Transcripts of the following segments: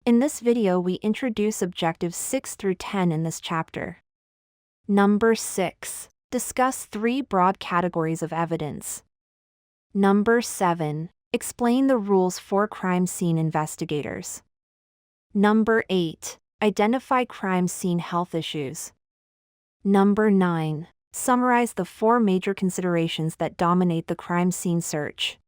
In this video, we introduce objectives 6 through 10 in this chapter. Number 6. Discuss 3 broad categories of evidence. Number 7. Explain the rules for crime scene investigators. Number 8. Identify crime scene health issues. Number 9. Summarize the 4 major considerations that dominate the crime scene search.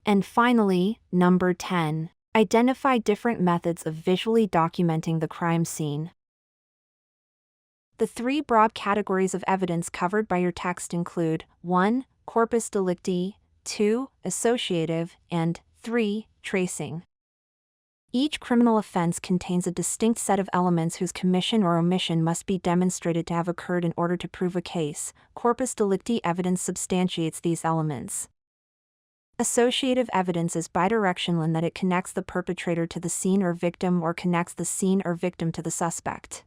And finally, number 10. Identify different methods of visually documenting the crime scene. The 3 broad categories of evidence covered by your text include 1. Corpus delicti, 2. Associative, and 3. Tracing. Each criminal offense contains a distinct set of elements whose commission or omission must be demonstrated to have occurred in order to prove a case. Corpus delicti evidence substantiates these elements. Associative evidence is bidirectional in that it connects the perpetrator to the scene or victim or connects the scene or victim to the suspect.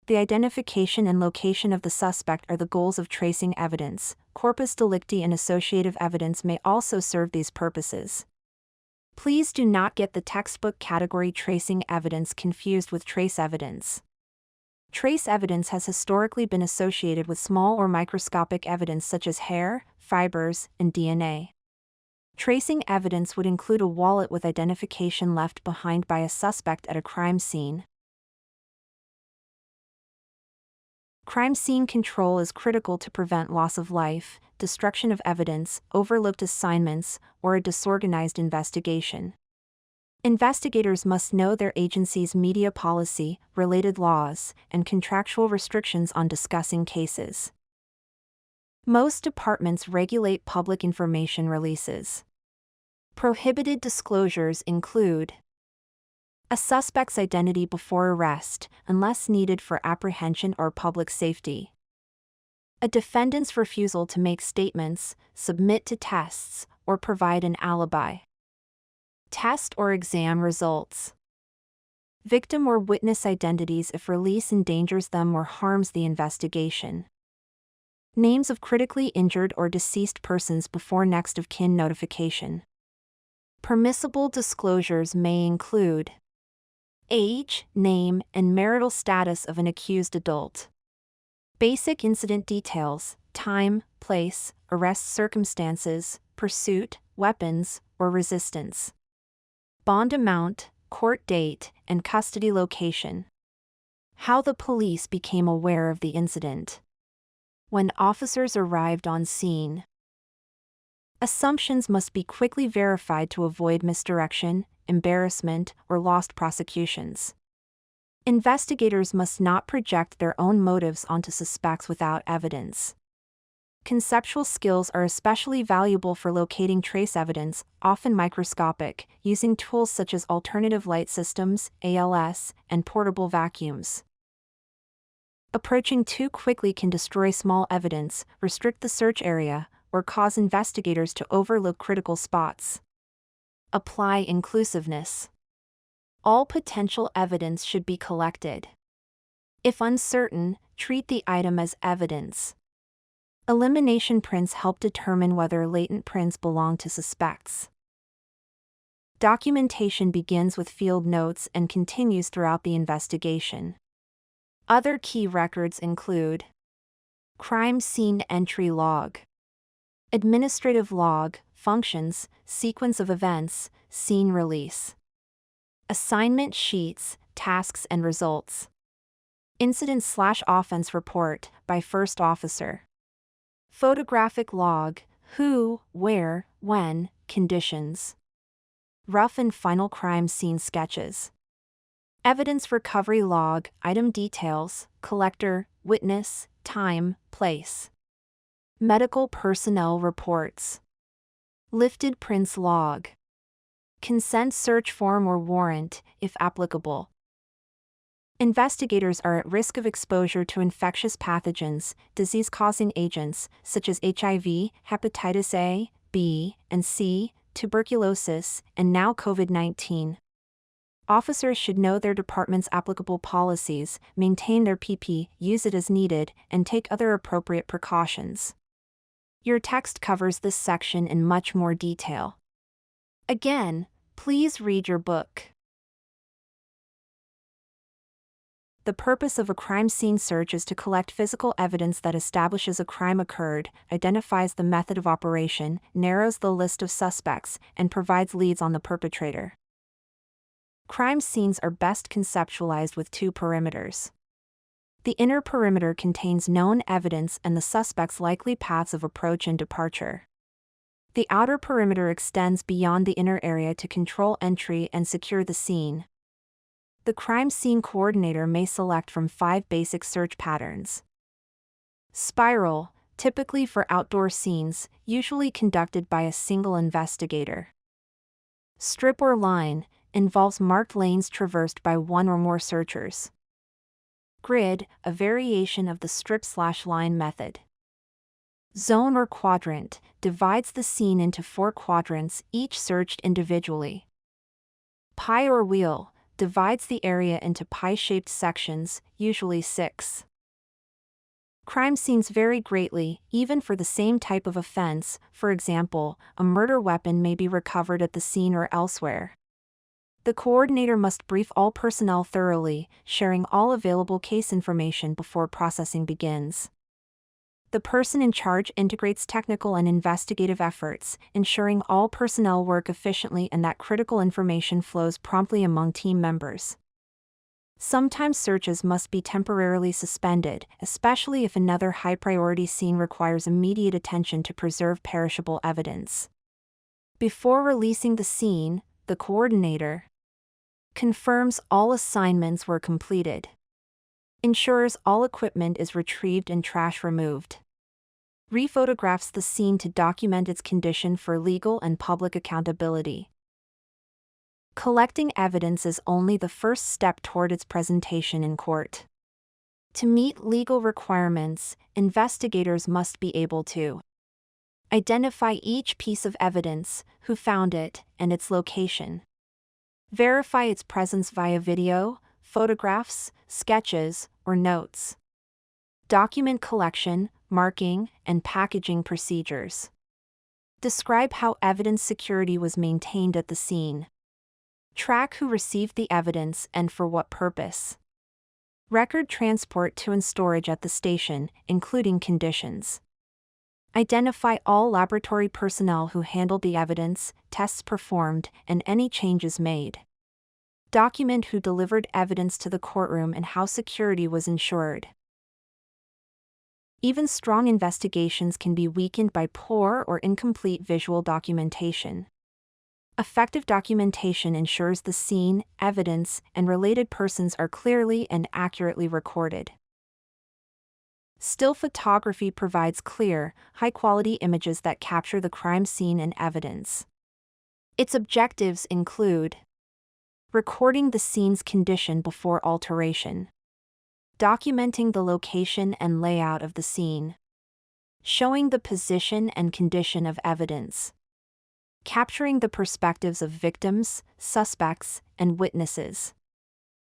The identification and location of the suspect are the goals of tracing evidence. Corpus delicti and associative evidence may also serve these purposes. Please do not get the textbook category tracing evidence confused with trace evidence. Trace evidence has historically been associated with small or microscopic evidence such as hair, fibers, and DNA. Tracing evidence would include a wallet with identification left behind by a suspect at a crime scene. Crime scene control is critical to prevent loss of life, destruction of evidence, overlooked assignments, or a disorganized investigation. Investigators must know their agency's media policy, related laws, and contractual restrictions on discussing cases. Most departments regulate public information releases. Prohibited disclosures include a suspect's identity before arrest, unless needed for apprehension or public safety. A defendant's refusal to make statements, submit to tests, or provide an alibi. Test or exam results. Victim or witness identities if release endangers them or harms the investigation. Names of critically injured or deceased persons before next of kin notification. Permissible disclosures may include age, name, and marital status of an accused adult. Basic incident details, time, place, arrest circumstances, pursuit, weapons, or resistance. Bond amount, court date, and custody location. How the police became aware of the incident. When officers arrived on scene. Assumptions must be quickly verified to avoid misdirection, embarrassment, or lost prosecutions. Investigators must not project their own motives onto suspects without evidence. Conceptual skills are especially valuable for locating trace evidence, often microscopic, using tools such as alternative light systems, ALS, and portable vacuums. Approaching too quickly can destroy small evidence, restrict the search area, or cause investigators to overlook critical spots. Apply inclusiveness. All potential evidence should be collected. If uncertain, treat the item as evidence. Elimination prints help determine whether latent prints belong to suspects. Documentation begins with field notes and continues throughout the investigation. Other key records include crime scene entry log, administrative log, functions, sequence of events, scene release. Assignment sheets, tasks and results. Incident/offense report by first officer. Photographic log, who, where, when, conditions. Rough and final crime scene sketches. Evidence recovery log, item details, collector, witness, time, place. Medical personnel reports. Lifted prints log. Consent search form or warrant, if applicable. Investigators are at risk of exposure to infectious pathogens, disease-causing agents, such as HIV, hepatitis A, B, and C, tuberculosis, and now COVID-19. Officers should know their department's applicable policies, maintain their PP, use it as needed, and take other appropriate precautions. Your text covers this section in much more detail. Again, please read your book. The purpose of a crime scene search is to collect physical evidence that establishes a crime occurred, identifies the method of operation, narrows the list of suspects, and provides leads on the perpetrator. Crime scenes are best conceptualized with two perimeters. The inner perimeter contains known evidence and the suspect's likely paths of approach and departure. The outer perimeter extends beyond the inner area to control entry and secure the scene. The crime scene coordinator may select from 5 basic search patterns. Spiral, typically for outdoor scenes, usually conducted by a single investigator. Strip or line, involves marked lanes traversed by one or more searchers. Grid, a variation of the strip/line method. Zone or quadrant, divides the scene into 4 quadrants, each searched individually. Pie or wheel, divides the area into pie-shaped sections, usually 6. Crime scenes vary greatly, even for the same type of offense. For example, a murder weapon may be recovered at the scene or elsewhere. The coordinator must brief all personnel thoroughly, sharing all available case information before processing begins. The person in charge integrates technical and investigative efforts, ensuring all personnel work efficiently and that critical information flows promptly among team members. Sometimes searches must be temporarily suspended, especially if another high-priority scene requires immediate attention to preserve perishable evidence. Before releasing the scene, the coordinator confirms all assignments were completed. Ensures all equipment is retrieved and trash removed. Rephotographs the scene to document its condition for legal and public accountability. Collecting evidence is only the first step toward its presentation in court. To meet legal requirements, investigators must be able to identify each piece of evidence, who found it, and its location. Verify its presence via video, photographs, sketches, or notes. Document collection, marking, and packaging procedures. Describe how evidence security was maintained at the scene. Track who received the evidence and for what purpose. Record transport to and storage at the station, including conditions. Identify all laboratory personnel who handled the evidence, tests performed, and any changes made. Document who delivered evidence to the courtroom and how security was ensured. Even strong investigations can be weakened by poor or incomplete visual documentation. Effective documentation ensures the scene, evidence, and related persons are clearly and accurately recorded. Still photography provides clear, high-quality images that capture the crime scene and evidence. Its objectives include recording the scene's condition before alteration, documenting the location and layout of the scene, showing the position and condition of evidence, capturing the perspectives of victims, suspects, and witnesses,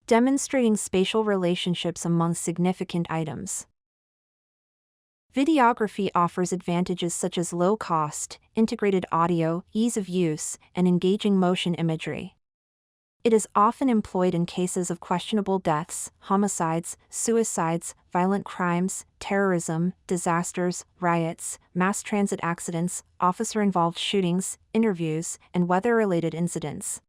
demonstrating spatial relationships among significant items. Videography offers advantages such as low cost, integrated audio, ease of use, and engaging motion imagery. It is often employed in cases of questionable deaths, homicides, suicides, violent crimes, terrorism, disasters, riots, mass transit accidents, officer-involved shootings, interviews, and weather-related incidents.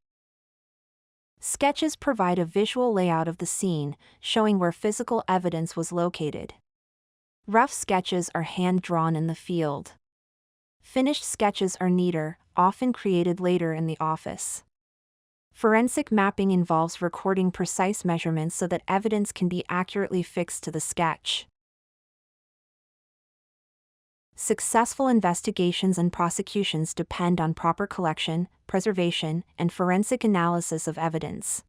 Sketches provide a visual layout of the scene, showing where physical evidence was located. Rough sketches are hand-drawn in the field. Finished sketches are neater, often created later in the office. Forensic mapping involves recording precise measurements so that evidence can be accurately fixed to the sketch. Successful investigations and prosecutions depend on proper collection, preservation, and forensic analysis of evidence.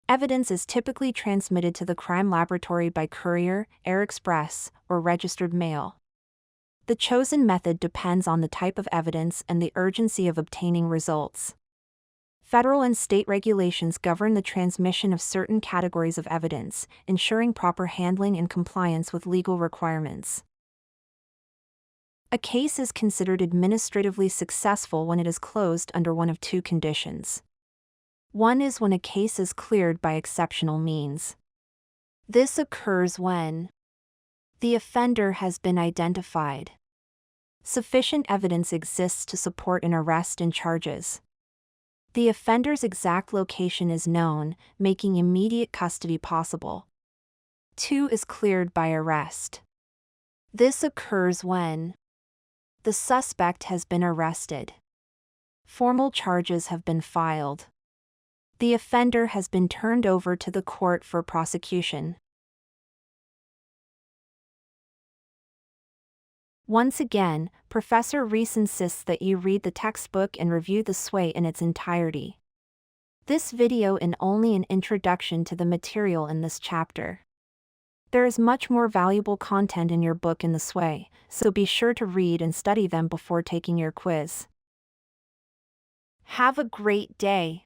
Evidence is typically transmitted to the crime laboratory by courier, air express, or registered mail. The chosen method depends on the type of evidence and the urgency of obtaining results. Federal and state regulations govern the transmission of certain categories of evidence, ensuring proper handling and compliance with legal requirements. A case is considered administratively successful when it is closed under one of two conditions. One is when a case is cleared by exceptional means. This occurs when the offender has been identified. Sufficient evidence exists to support an arrest and charges. The offender's exact location is known, making immediate custody possible. 2 is cleared by arrest. This occurs when the suspect has been arrested. Formal charges have been filed. The offender has been turned over to the court for prosecution. Once again, Professor Reese insists that you read the textbook and review the SWAY in its entirety. This video is only an introduction to the material in this chapter. There is much more valuable content in your book in the SWAY, so be sure to read and study them before taking your quiz. Have a great day.